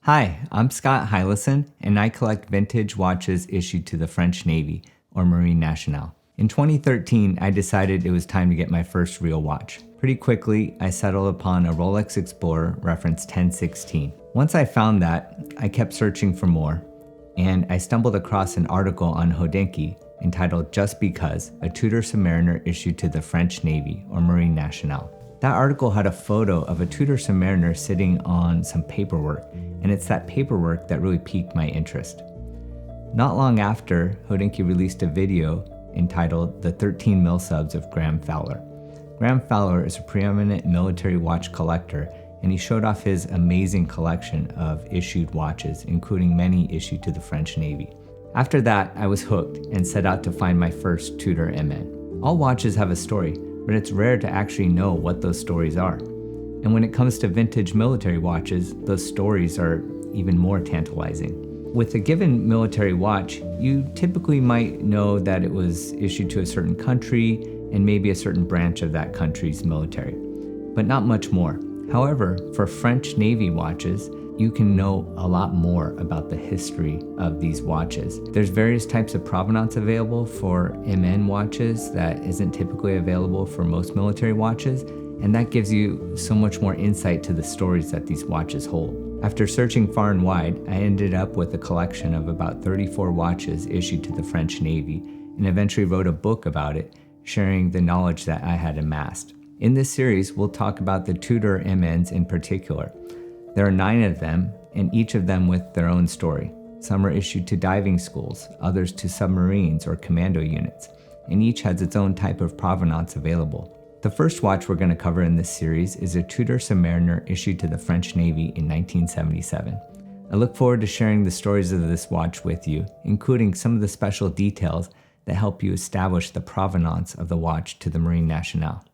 Hi, I'm Scott Heileson, and I collect vintage watches issued to the French Navy, or Marine Nationale. In 2013, I decided it was time to get my first real watch. Pretty quickly, I settled upon a Rolex Explorer reference 1016. Once I found that, I kept searching for more, and I stumbled across an article on Hodinkee entitled Just Because, a Tudor Submariner issued to the French Navy, or Marine Nationale. That article had a photo of a Tudor Submariner sitting on some paperwork, and it's that paperwork that really piqued my interest. Not long after, Hodinkee released a video entitled The 13 Milsubs of Graham Fowler. Graham Fowler is a preeminent military watch collector, and he showed off his amazing collection of issued watches, including many issued to the French Navy. After that, I was hooked and set out to find my first Tudor MN. All watches have a story, but it's rare to actually know what those stories are. And when it comes to vintage military watches, those stories are even more tantalizing. With a given military watch, you typically might know that it was issued to a certain country and maybe a certain branch of that country's military, but not much more. However, for French Navy watches, you can know a lot more about the history of these watches. There's various types of provenance available for MN watches that isn't typically available for most military watches, and that gives you so much more insight to the stories that these watches hold. After searching far and wide, I ended up with a collection of about 34 watches issued to the French Navy, and eventually wrote a book about it, sharing the knowledge that I had amassed. In this series, we'll talk about the Tudor MNs in particular. There are 9 of them, and each of them with their own story. Some are issued to diving schools, others to submarines or commando units, and each has its own type of provenance available. The first watch we're going to cover in this series is a Tudor Submariner issued to the French Navy in 1977. I look forward to sharing the stories of this watch with you, including some of the special details that help you establish the provenance of the watch to the Marine Nationale.